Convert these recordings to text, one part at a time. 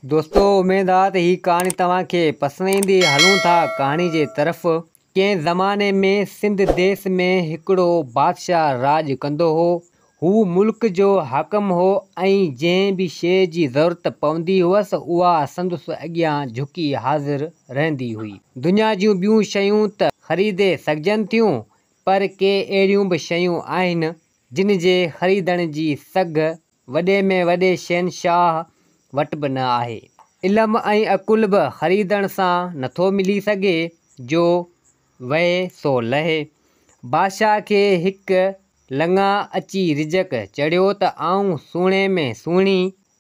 दोस्तों उम्मीद आहे त हीअ कहाणी तव्हांखे पसंदि ईंदी। हलूं था कहाणी जे तरफ़। कंहिं ज़माने में सिंध देश में हिकिड़ो बादशाह राज कंदो हो। हू मुल्क जो हाकम हो ऐं जंहिं बि शइ जी ज़रूरत पवंदी हुअसि उहा संदसि अॻियां झुकी हाज़िर रहंदी हुई। दुनिया जूं ॿियूं शयूं त ख़रीदे सघजनि थियूं, पर के अहिड़ियूं बि शयूं आहिनि जिन जे ख़रीदण जी सघ वॾे में वॾे शहनशाह वटि बि न आहे। इल्मु ऐं अकुल बि ख़रीदण सां नथो मिली सघे, जो वहे सो लहे। बादशाह खे हिकु लंघा अची रिजक चढ़ियो त आऊं सुहिणे में सुहिणी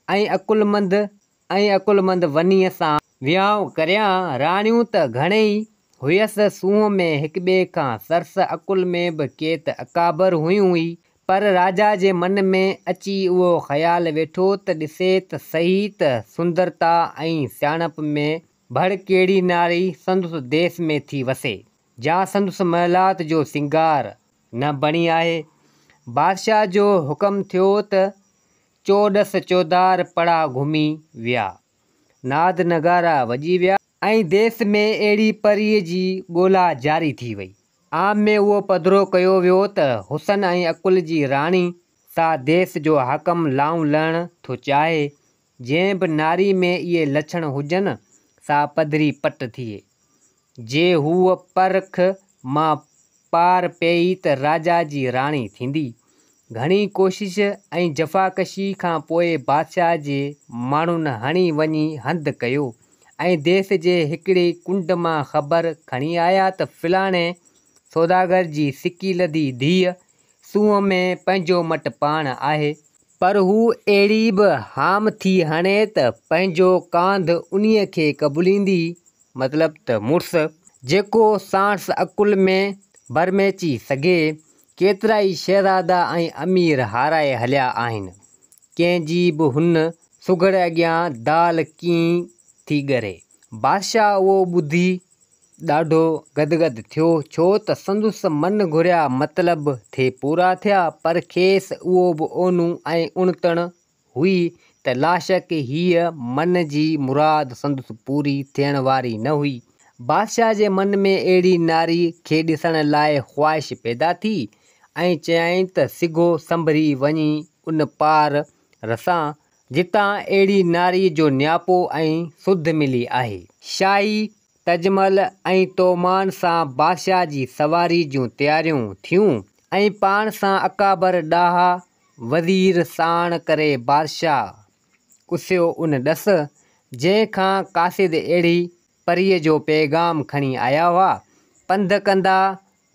ऐं अकुलमंद वनीअ सां विहांउ करियां। राणियूं त घणेई हुयसि, सूंहं में हिक ॿिए खां सरस, अकुल में बि के त अकाबर हुयूं ई। पर राजा जे मन में अची उहो ख़्यालु वेठो त ॾिसे त सही त सुंदरता ऐं सियाणप में भड़ कहिड़ी नारी संदसि देश में थी वसे, जा संदसि महलात जो सिंगार न बणी आहे। बादशाह जो हुकम थियो त चोॾस चौधार पड़ा घुमी विया, नाद नगारा वॼी विया ऐं देश में अहिड़ी परीअ जी ॻोल्हा जारी थी वई। आम में उहो पधिरो कयो वियो त हुसन ऐं अकुल जी राणी सां देश जो हाकम लाऊं लहण थो चाहे। जंहिं बि नारी में इहे लछण हुजनि सा पधरी पट थिए। जे हूअ परख मां पार पई त राजा जी राणी थींदी। घणी कोशिश ऐं जफ़ाकशी खां पोइ बादशाह जे माण्हुनि हणी वञी हंधु कयो ऐं देश जे हिकिड़े कुंड मां ख़बर खणी आया त फलाणे सौदागर जी सिकी लधी धीअ सूंहं में पंहिंजो मट पाण आहे। पर हू अहिड़ी बि हाम थी हणे त पंहिंजो कांध उन्हीअ खे क़बूलींदी, मतिलबु त मुड़ुसु जेको सांस अकुल में भरमेची सघे। केतिरा ई शहज़ादा ऐं अमीर हाराए हलिया आहिनि, कंहिंजी बि हुन सुघड़ अॻियां दाल कीअं थी ॻरे। बादशाह उहो ॿुधी ॾाढो गदगद थियो, छो त संदसि मन घुरिया मतिलब थे पूरा थिया। पर खेसि उहो बि ओनू ऐं उणतण हुई त लाशक हीअ मन जी मुराद संदसि पूरी थियण वारी न हुई। बादशाह जे मन में अहिड़ी नारी खे ॾिसण लाइ ख़्वाहिश पैदा थी ऐं चयाईं त सिघो संभरी वञी उन पार रसां जितां अहिड़ी नारी जो नियापो ऐं सुध मिली आहे। शाही तजमल ऐं तोमान सां बादशाह जी सवारी जूं तयारियूं थियूं ऐं पाण सां अकाबर ॾांहुं वज़ीर साण करे बादशाह उसियो उन ॾस जंहिंखां कासिद अहिड़ी परीअ जो पैगाम खणी आया हुआ। पंध कंदा,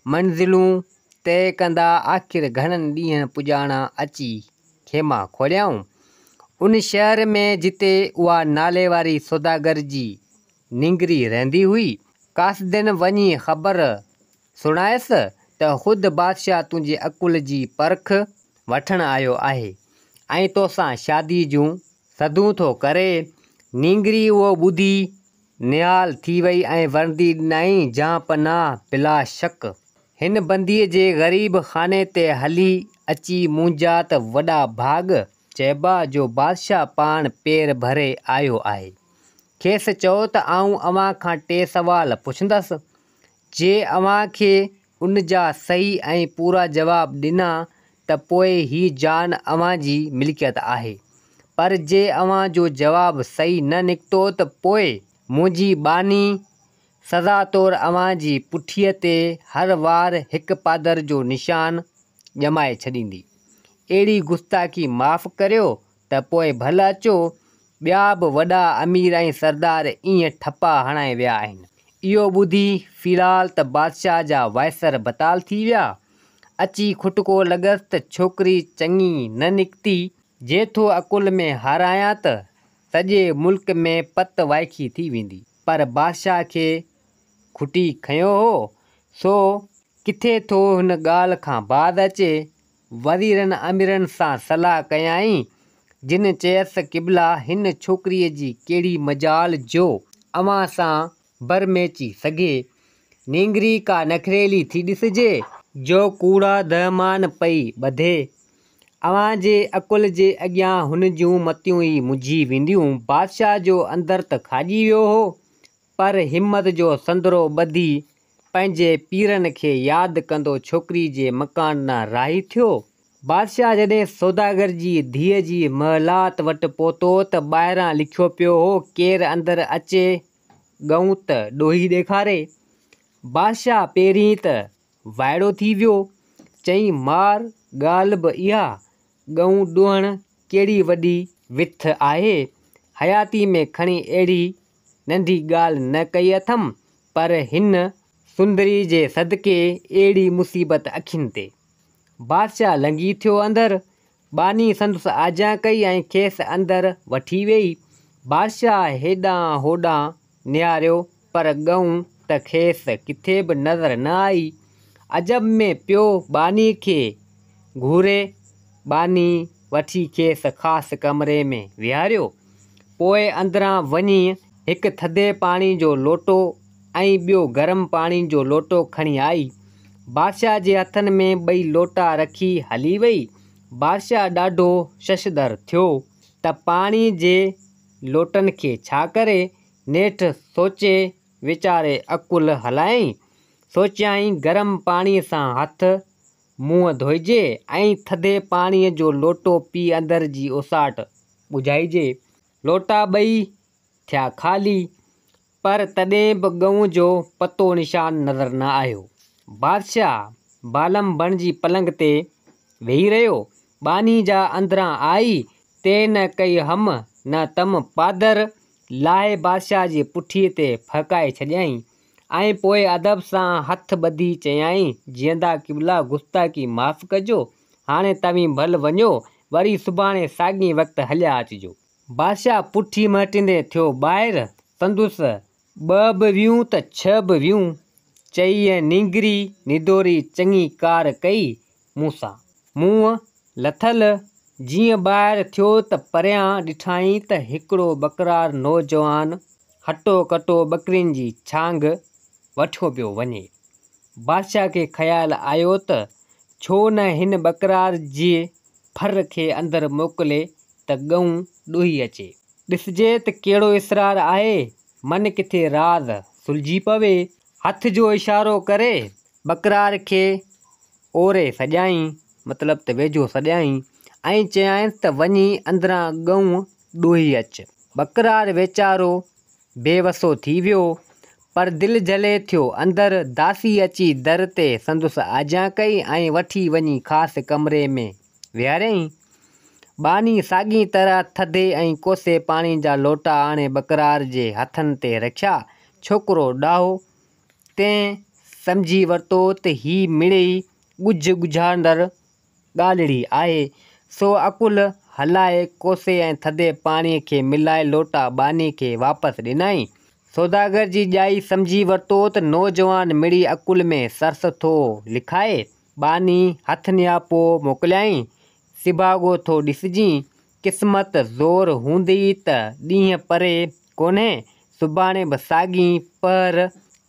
मंज़िलूं तय कंदा, आख़िर घणनि ॾींहं पुॼाणा अची खेमा खोलियाऊं उन शहर में जिते उहा नाले वारी सौदागर जी निंगरी रहंदी हुई। कासिदनि वञी ख़बर सुणायसि त ख़ुदि बादशाह तुंहिंजे अकुल जी परख वठण आयो आहे ऐं तोसां शादी जूं सदूं थो करे। निंगरी उहो ॿुधी निहाल थी वई ऐं वर्दी ॾिनई, जां पनाह बिला शक हिन बंदीअ जे ग़रीब खाने ते हली अची मुंहिंजा त वॾा भाग चइबा जो बादशाह पाण पेर भरे आयो आहे। खेसि चओ त आऊं अव्हां खां 3 सुवाल पुछंदसि। जे अव्हां खे उन जा सही ऐं पूरा जवाब ॾिना त पोइ ही जान अव्हां जी मिल्कियत आहे। पर जे अव्हां जो जवाब सही न निकितो त पोइ मुंहिंजी बानी सज़ा तौरु अव्हां जी पुठीअ ते हर वार हिकु पादर जो निशान ॼमाए छॾींदी। अहिड़ी गुस्ताखी माफ़ करियो त पोइ भला अचो। ॿिया बि वॾा अमीर ऐं सरदार ईअं ठपा हणाए विया आहिनि। इहो ॿुधी फ़िलहाल त बादशाह जा वायसर बताल थी विया। अची खुटको लॻसि त छोकिरी चङी न निकिती। जेथो अकुल में हारायां त सॼे मुल्क में पत वाइखी थी वेंदी। पर बादशाह खे खुटी खंयो हो, सो किथे थो हुन ॻाल्हि खां बाद अचे। वज़ीरनि अमीरनि सां सलाह कयाईं, जिन चयसि क़िबला हिन छोकिरीअ जी कहिड़ी मजाल जो अव्हां सां भरमेची सघे। निंगरी का नखरेली थी ॾिसिजे जो कूड़ा दहमान पई ॿधे। अवां जे अकुल जे अॻियां हुन जूं मतियूं ई मुझी वेंदियूं। बादशाह जो अंदर त खाॼी वियो हो, पर हिम्मत जो संदरो ॿधी पंहिंजे पीरनि खे यादि कंदो छोकिरी जे मकान ॾांहुं राही थियो। बादशाह जॾहिं सौदागर जी धीअ जी महलात वटि पहुतो त ॿाहिरां लिखियो पियो हो, केरु अंदरि अचे ॻऊं त ॾोही ॾेखारे। बादशाह पहिरीं त वाइड़ो थी वियो, चईं मार ॻाल्हि बि इहा, ॻऊं ॾोहण कहिड़ी वॾी विथ आहे, हयाती में खणी अहिड़ी नंढी ॻाल्हि न कई अथमि, पर हिन सुंदरी जे सदके अहिड़ी मुसीबत अखियुनि ते। बादशाह लंघी थियो अंदरि, बानी संदसि आजा कई ऐं खेसि अंदरि वठी वेई। बादशाह हेॾां होॾां निहारियो, पर ॻऊं त खेसि किथे बि नज़र न आई। अजब में पियो बानी खे घूरे। बानी वठी खेसि ख़ासि कमरे में विहारियो, पोइ अंदरां वञी हिकु थधे पाणी जो लोटो ऐं ॿियो गरम पाणी जो लोटो खणी आई। बादशाह जे हथनि में ॿई लोटा रखी हली वई। बादशाह ॾाढो शशदर थियो त पाणी जे लोटनि खे छा करे। नेठि सोचे वीचारे अकुल हलायईं, सोचियाईं गरम पाणीअ सां हथ मुंहुं धोइजे ऐं थधे पाणीअ जो लोटो पी अंदरि जी उसाट ॿुझाइजे। लोटा ॿई थिया ख़ाली, पर तॾहिं बि ॻऊं जो पतो निशान नज़र न आयो। बादशाह बालम बणिजी पलंग ते वेही रहियो। बानी जा अंदरां आई, ते न कई हम न तम पादर लाहे बादशाह जी पुठीअ ते फहकाए छॾियईं ऐं पोइ अदब सां हथ ॿधी चयाईं, जीअंदा क़िबला गुस्ताखी माफ़ कजो, हाणे तव्हीं भल वञो, वरी सुभाणे साॻी वक़्तु हलिया अचिजो। बादशाह पुठी महिटिंदे थियो ॿाहिरि, संदुसि ॿ बि वियूं त छह बि वियूं, चई नींगरी निदोरी चङी कार कई मूंसां। मुंहुं लथल जीअं ॿाहिरि थियो त परियां ॾिठाईं त हिकिड़ो बकरार नौजवान हटो कटो ॿकरियुनि जी छांग वठियो पियो वञे। बादशाह खे ख़्यालु आयो त छो न हिन बकरार जे फर खे अंदरि मोकिले त ॻऊं ॾोही अचे, ॾिसजे त कहिड़ो इसरार आहे, मन किथे राज़ सुलझी पवे। हथ जो इशारो करे बकरार खे ओरे सॼाईं, मतिलब त वेझो सॼाईं ऐं चयाईंसि त वञी अंदरां ॻऊं ॾोही अचु। बकरार वीचारो बेवसो थी वियो, पर दिलि जले थियो। अंदरि दासी अची दर ते संदुसि आजा कई ऐं वठी वञी ख़ासि कमरे में विहारियईं। बानी साॻी तरह थधे ऐं कोसे पाणी जा लोटा आणे बकरार जे हथनि ते रखिया। छोकिरो ॾाहो, तंहिं सम्झी वरितो त ही मिड़ेई ॻुझ ॻुझांदड़ ॻाल्हिड़ी आहे, सो अकुल हलाए कोसे ऐं थधे पाणीअ खे मिलाए लोटा बानी खे वापसि ॾिनई। सौदागर जी ॼाई सम्झी वरितो त नौजवान मिड़ी अकुल में सरस थो लिखाए। बानी हथ नियापो मोकिलियाईं, सिभाॻो थो ॾिसजीं, क़िस्मत ज़ोर हूंदी त ॾींहुं परे कोन्हे, सुभाणे बि साॻी पहर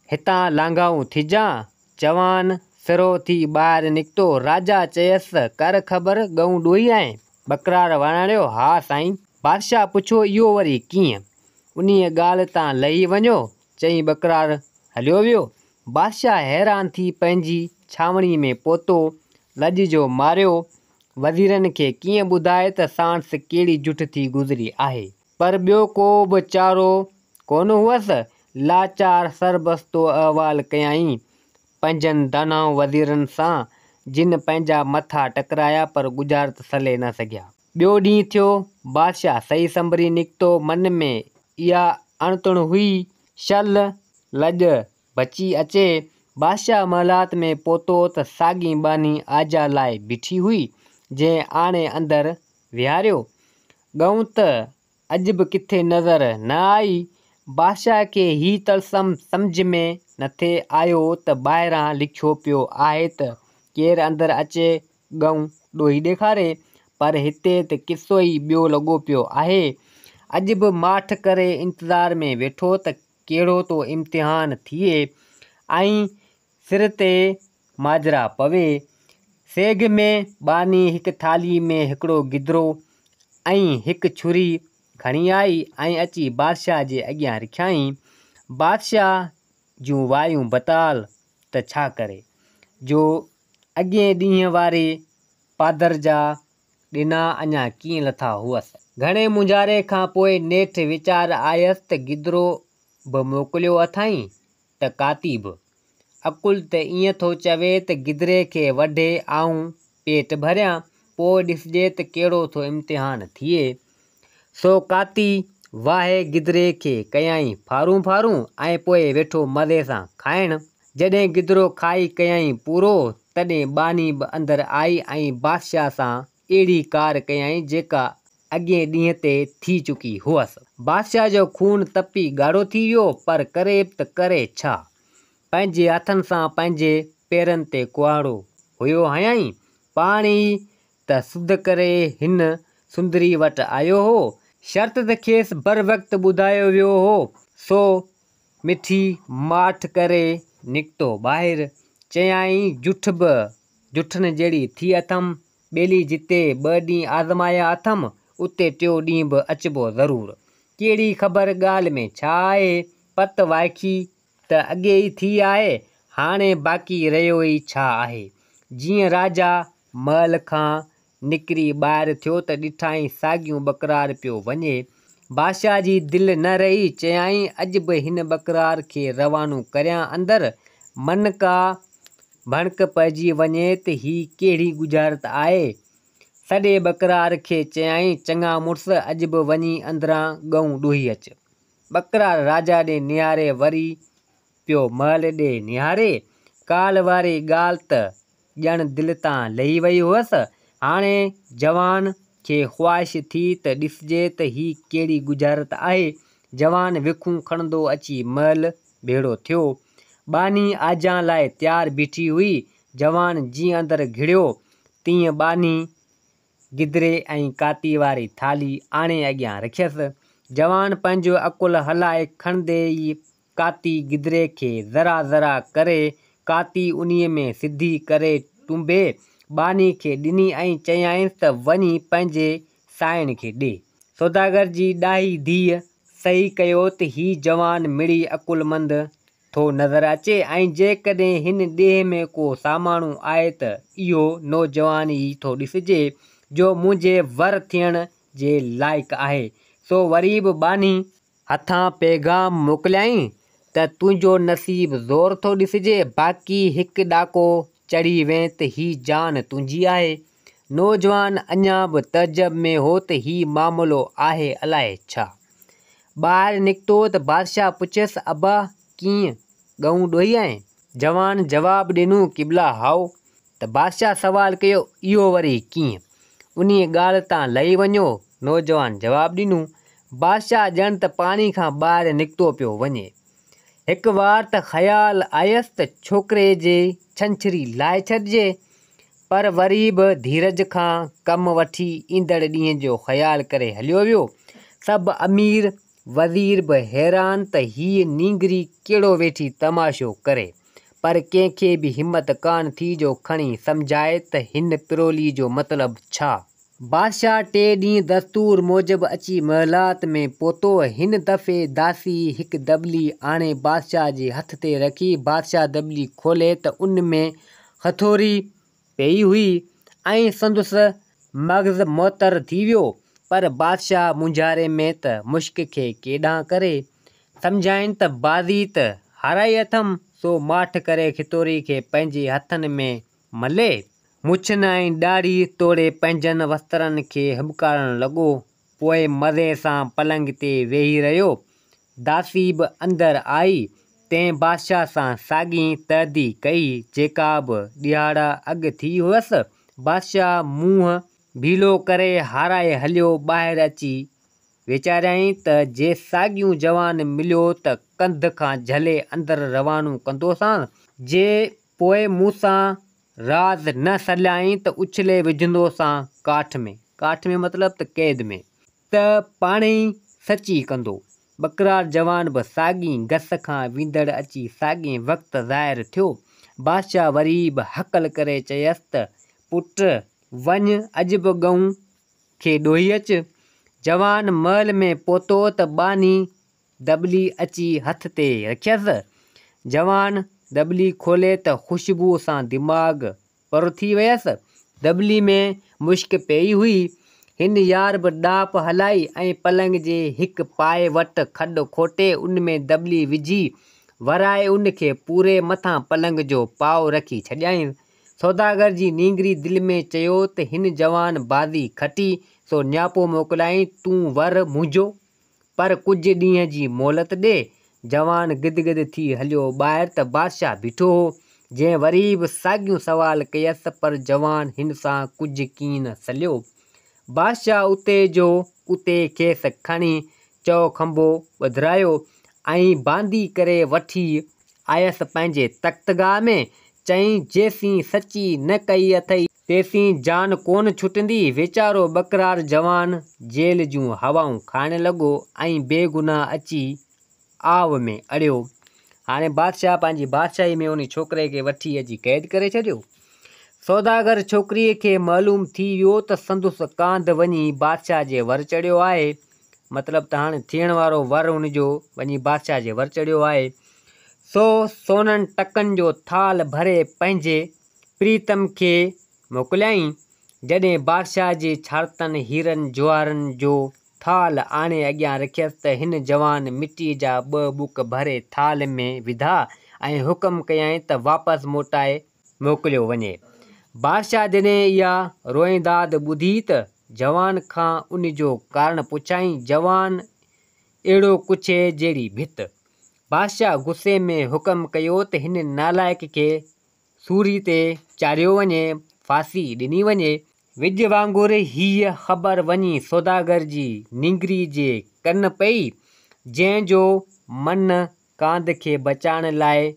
हितां लांघाऊं थिजां। जवान सिरो थी ॿाहिरि निकितो। राजा चयसि, कर ख़बर ॻऊं ॾोही आहीं? बकरार वणाड़ियो, हा साईं। बादशाह पुछो, इहो वरी कीअं? उन्हीअ ॻाल्हि तां लही वञो, चई बकरार हलियो वियो। बादशाह हैरान थी पंहिंजी छावणी में पहुतो, लॼ जो मारियो वज़ीरनि खे कीअं ॿुधाए त सांस कहिड़ी जुठ थी गुज़री आहे, पर ॿियो को बि चारो कोन हुअसि। लाचार सरबस्तो अहवाल कयाईं पंहिंजनि दानाउ वज़ीरनि सां, जिन पंहिंजा मथा टकराया पर गुज़ारत सले न सघिया। ॿियो ॾींहुं थियो, बादशाह सही संभरी निकितो। मन में इहा अणतुण हुई, शल लॼ बची अचे। बादशाह महलात में पहुतो त साॻी बानी आजा लाइ बीठी हुई, जंहिं आणे अंदरि विहारियो। ॻऊं त अॼु बि किथे नज़र न आई। बादशाह खे ही तलसम सम्झ में न थे आयो त ॿाहिरां लिखियो पियो आहे त केरु अंदरि अचे ॻऊं ॾोही ॾेखारे, पर हिते त किसो ई ॿियो लॻो पियो आहे। अॼु बि माठ करे इंतज़ार में वेठो त कहिड़ो तो इम्तिहान थिए ऐं सिर ते माजरा पवे। सेग में बानी हिक थाली में हिकिड़ो गिदरो ऐं हिक छुरी खणी आई ऐं अची बादशाह जे अॻियां रखियाईं। बादशाह जूं वायूं बताल त छा करे, जो अॻे ॾींहं वारे पादर जा ॾिना अञा कीअं लथा हुअसि। घणे मुंझारे खां पोइ नेठि वीचार आयसि त गिदरो बि मोकिलियो अथई त काती बि। अकुल त ईअं थो चवे त गिदरे खे वढे आऊं पेट भरियां, पोइ ॾिसजे त कहिड़ो थो इम्तिहान थिए। सो काती वाहे गिदरे खे कयाईं फारूं फारूं ऐं पोइ वेठो मज़े सां खाइणु। जॾहिं गिदरो खाई कयाईं पूरो, तॾहिं बानी बि अंदरि आई ऐं बादशाह सां अहिड़ी कार कयाईं जेका अॻे ॾींहं ते थी चुकी हुअसि। बादशाह जो खून तपी ॻाढ़ो थी वियो, पर करे त करे छा। पंहिंजे हथनि सां पंहिंजे पेरनि ते कुहाड़ो हुयो हयाईं। पाण ई त सुध करे हिन सुंदरी वटि आयो हो। शर्त त खेसि बर वक़्तु ॿुधायो वियो हो। सो मिठी माठ करे निकितो ॿाहिरि। चयाईं जुठ बि जुठनि जहिड़ी थी अथमि। ॿेली जिते 2 ॾींहं आज़माया अथमि, उते टियों ॾींहुं बि अचिबो ज़रूरु। कहिड़ी ख़बर ॻाल्हि में छा आहे। पत वाइखी त अॻे ई थी आहे, हाणे बाक़ी रहियो ई छा आहे। जीअं राजा महल खां निकिरी ॿाहिरि थियो त ॾिठाईं साॻियूं बकरार पियो वञे। बादशाह जी दिलि न रही। चयाईं अॼु बि हिन बकरार खे रवानो करियां अंदरि। मन का भणक पइजी वञे त ही कहिड़ी गुजारत आहे। सॼे बकरार खे चयाईं चङा मुड़ुस, अॼु बि वञी अंदरां ॻऊं ॾोही अच। बकरार राजा ॾे निहारे वरी पियो महल ॾे निहारे। काल वारी ॻाल्हि त ॼण दिलि तां लही वई हुअसि। हाणे जवान खे ख़्वाहिश थी त ॾिसजे त ही कहिड़ी गुजारत आहे। जवान विखूं खणंदो अची महल भेड़ो थियो। बानी आजां लाइ तयारु बीठी हुई। जवान जीअं अंदरि घिड़ियो, तीअं बानी गिदरे ऐं काती वारी थाली आणे अॻियां रखियसि। जवान पंहिंजो अकुल हलाए खणंदे ई काती गिदरे खे ज़रा ज़रा करे काती उन्हीअ में सिधी करे टुंबे बानी खे ॾिनी ऐं चयाईंसि त वञी पंहिंजे साइण खे ॾे। सौदागर जी ॾाही धीअ सही कयो त ही जवान मिड़ी अकुलमंद थो नज़र अचे ऐं जेकॾहिं हिन ॾेह में को सामाणो आहे त इहो नौजवान ई थो ॾिसिजे जो मुंहिंजे वर थियण जे लाइक़ु आहे। सो वरी बि बानी हथां पैगाम मोकिलियाईं त तुंहिंजो नसीब ज़ोर थो ॾिसिजे। बाक़ी हिकु ॾाको चढ़ी वें त ही जान तुंहिंजी आहे। नौजवान अञा बि तइजब में हो त ही मामिलो आहे अलाए छा। ॿाहिरि निकितो त बादशाह पुछियसि अबा कीअं ॻऊं ॾोही आएं। जवान जवाबु ॾिनो क़िबला हाओ। त बादशाह सवाल कयो इहो वरी कीअं, उन्हीअ ॻाल्हि तां लही वञो। नौजवान जवाबु ॾिनो। बादशाह ॼण त पाणी खां ॿाहिरि निकितो पियो वञे। हिकु वार त ख़्यालु आयसि त छोकिरे जे छंछरी लाहे छॾिजे, पर वरी बि धीरज खां कमु वठी ईंदड़ ॾींहं जो ख़्यालु करे हलियो वियो। सभु अमीर वज़ीर बि हैरान त हीअ नींगरी कहिड़ो वेठी तमाशो करे, पर कंहिंखे बि हिमत कान थी जो खणी सम्झाए त हिन पिरोली जो मतिलबु छा। बादशाह 3 ॾींहं दस्तूर मूजिबि अची महलात में पहुतो। हिन दफ़े दासी हिकु दॿली आणे बादशाह जे हथ ते रखी। बादशाह दॿली खोले त उन में हथौड़ी पई हुई ऐं संदसि मग़ज़ मुअतरु थी वियो। पर बादशाह मुंझारे में त मुश्क खे केॾांहुं करे सम्झाइनि त बाज़ी त हाराई अथमि। सो माठ करे खितौरी खे पंहिंजे हथनि में मले मुछन ऐं ॾाढ़ी तोड़े पंहिंजनि वस्त्रनि खे हिॿकारणु लॻो। पोइ मज़े सां पलंग ते वेही रहियो। दासी बि अंदरि आई। तंहिं बादशाह सां साॻी तहदी कई जेका बि ॾियारा अॻु थी हुअसि। बादशाह मुंहुं भीलो करे हाराए हलियो ॿाहिरि अची वीचारियईं त जे साॻियूं जवान मिलियो त कंध खां झले अंदरि रवानो कंदोसांसि, जे पोइ मूंसां राज़ न सलियाईं त उछले विझंदोसां काठ में। काठ में मतिलबु त क़ैद में, त पाणे ई सची कंदो। बकरार जवान बि साॻी घस खां वींदड़ अची साॻे वक़्तु ज़ाहिर थियो। बादशाह वरी बि हकल करे चयसि त पुट वञ अॼु बि गऊं खे ॾोही अच। जवान महल में पहुतो त बानी दॿली अची हथ ते रखियसि। जवान दॿली खोले त ख़ुशबूअ सां दिमाग़ पर थी वियसि। दॿली में मुश्क पई हुई। हिन यार बि ॾाप हलाई ऐं पलंग जे हिकु पाए वटि खॾु खोटे उन में दॿली विझी वराए उन खे पूरे मथां पलंग जो पाउ रखी छॾियईं। सौदागर जी नींगरी दिलि में चयो त हिन जवान बाज़ी खटी सो नियापो मोकिलाईं तूं वर मुंहिंजो, पर कुझु ॾींहं जी मोहलत ॾे। जवान गिदगिद थी हलियो ॿाहिरि त बादशाह बीठो हो, जंहिं वरी बि साॻियूं सवाल कयसि, पर जवान हिन सां कुझु कीन न सलियो। बादशाह उते खेसि खणी चओ खंभो ॿधायो ऐं बांधी करे वठी आयसि पंहिंजे तख़्तगाह में। चईं जेसीं सची न कई अथई तेसीं जान कोन छुटंदी। वीचारो बकरार जवान जेल जूं हवाऊं खाइण लॻो ऐं बेगुनाह अची आव में अड़ियो। हाणे बादशाह पंहिंजी बादशाही में उन छोकिरे खे वठी अची क़ैद करे छॾियो। सौदागर छोकिरीअ खे मालूम थी वियो त संदुसि कांध वञी बादशाह जे वर चढ़ियो आहे। मतिलबु त हाणे थियण वारो वर हुनजो वञी बादशाह जे वर चढ़ियो आहे। सो सोननि टकनि जो थाल भरे पंहिंजे प्रीतम खे मोकिलियईं। जॾहिं बादशाह जे छाड़तनि हीरनि जवाहरनि जो थाल आणे अॻियां रखियसि त हिन जवान मिटीअ जा 2 बुक भरे थाल में विधा ऐं हुकुम कयईं त वापसि मोटाए मोकिलियो वञे। बादशाह जॾहिं इहा रोइंदाद ॿुधी त जवान खां उन जो कारण पुछाईं। जवान अहिड़ो कुछे जहिड़ी भित। बादशाह गुस्से में हुकुम कयो त हिन नालाइक खे सूरी ते चाढ़ियो वञे, फांसी ॾिनी वञे। विज वांगुरु हीअ ख़बर वञी सौदागर जी नींगरी जे कन पई, जंहिंजो मन कांध खे बचाइण लाइ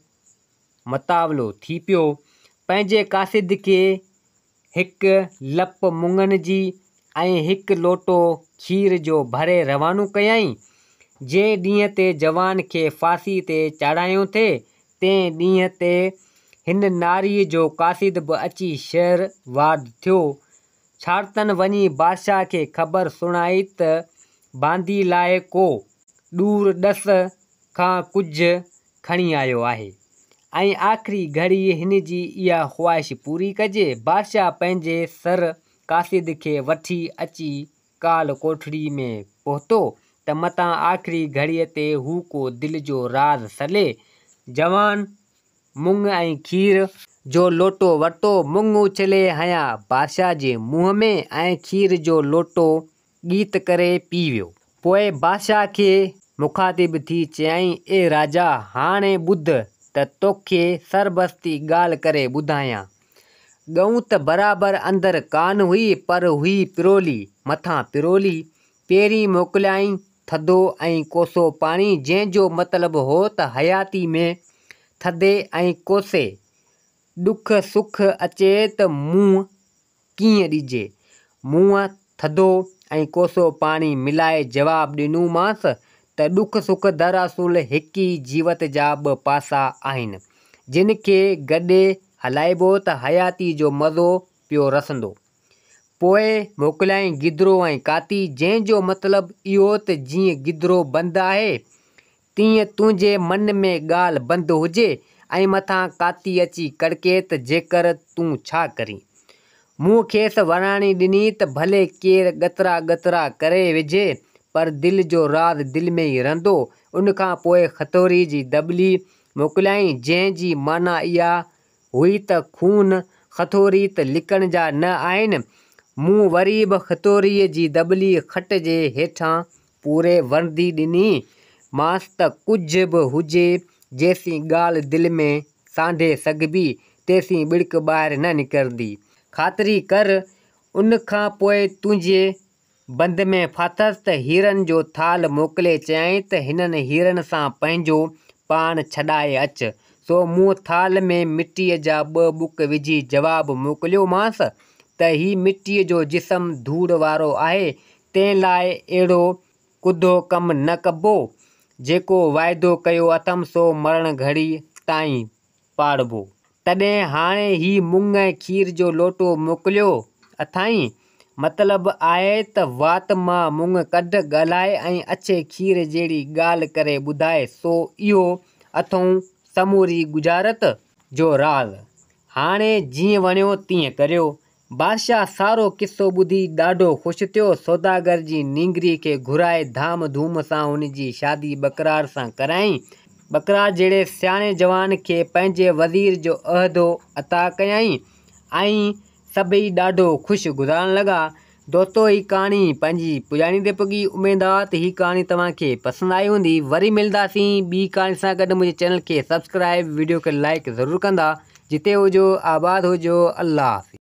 मतावलो थी पियो। पंहिंजे कासिद खे हिकु लप मुङनि जी ऐं हिकु लोटो खीर जो भरे रवानो कयईं। जंहिं ॾींहं ते जवान खे फांसी ते चाढ़ायो थिए तंहिं ॾींहं ते हिन नारीअ जो कासिद बि अची शहर वाद थियो। छाड़तनि वञी बादशाह खे ख़बर सुणाई त बांदी लाइ को ॾूर ॾस खां कुझु खणी आयो आहे ऐं आख़िरी घड़ी हिन जी इहा ख़्वाहिश पूरी कजे। बादशाह पंहिंजे सर कासिद खे वठी अची काल कोठड़ी में पहुतो त मतां आख़िरी घड़ीअ ते हू को दिलि जो राज़ सले। जवान मुङ ऐं खीर जो लोटो वरितो, मुङ उछले हयां बादशाह जे मुंहं में ऐं खीर जो लोटो गीत करे पी वियो। पोइ बादशाह खे मुखातिब थी चयाईं, ए राजा, हाणे ॿुध त तोखे सरबस्ती ॻाल्हि करे ॿुधायां। ॻऊं त बराबरि अंदरि कान हुई, पर हुई पिरोली मथां पिरोली। पहिरीं मोकिलियाईं थधो ऐं कोसो पाणी, जंहिंजो मतिलबु हो त हयाती में थधे ऐं कोसे ॾुख सुख अचे त मुंहुं कीअं ॾिजे। मुंहुं थधो ऐं कोसो पाणी मिलाए जवाबु ॾिनोमांसि त ॾुख सुख दरअसुल हिक ई जीवत जा 2 पासा आहिनि, जिन खे गॾे हलाइबो त हयाती जो मज़ो पियो रसंदो। पोइ मोकिलियाईं गिदरो ऐं काती, जंहिंजो मतिलबु इहो त जीअं गिदरो बंदि आहे तीअं तुंहिंजे मन में ॻाल्हि बंदि हुजे ऐं मथां काती अची कड़के त जेकर तूं छा करीं। मूं खेसि वराणी ॾिनी त भले केरु ॻतरा करे विझे, पर दिलि जो राज़ दिलि में ई रहंदो। उन खां पोइ खतौरी जी दॿली मोकिलियाईं, जंहिंजी माना इहा हुई त खून खतौरी त लिकण जा न आहिनि। मूं वरी बि खतौरीअ जी दॿली खट जे हेठां पूरे वरंदी ॾिनी मांसि त कुझु बि हुजे, जेसीं ॻाल्हि दिलि में सांढे सघिबी तेसीं बिड़क ॿाहिरि न निकिरंदी। ख़ातिरी कर। उन खां पोइ तुंहिंजे बंदि में फाथसि त हीरनि जो थाल मोकिले चयाईं त हिननि हीरनि सां पंहिंजो पाण छॾाए अच। सो मूं थाल में मिटीअ जा 2 बुक विझी जवाबु मोकिलियोमांसि त ही मिटीअ जो जिस्म धूड़ वारो आहे, तंहिं लाइ अहिड़ो कुधो कमु न कबो। जेको वाइदो कयो अथमि सो मरण घड़ी ताईं पाड़बो। तॾहिं हाणे ही मुङ ऐं खीर जो लोटो मोकिलियो अथाईं। मतिलबु आहे त वात मां मुङ कढ ॻाल्हाए ऐं अछे खीर जहिड़ी ॻाल्हि करे ॿुधाए। सो इहो अथऊं समूरी गुजारत जो राज़। हाणे जीअं वणियो तीअं करियो। बादशाह सारो किस्सो ॿुधी ॾाढो ख़ुशि थियो। सौदागर जी नींगरी खे घुराए धाम धूम सां हुनजी शादी बकरार सां कराईं। बकरार जहिड़े सियाणे जवान खे पंहिंजे वज़ीर जो उहिदो अता कयईं ऐं सभई ॾाढो ख़ुशि गुज़ारण लॻा। दोस्तो ही कहाणी पंहिंजी पुॼाणी ते पुॻी। उमेद आहे त ही कहाणी तव्हांखे पसंदि आई हूंदी। वरी मिलंदासीं ॿी कहाणी सां गॾु। मुंहिंजे चैनल खे सब्सक्राइब, वीडियो खे लाइक ज़रूरु कंदा। जिते हुजो आबाद हुजो। अल्लाह हाफ़िज़।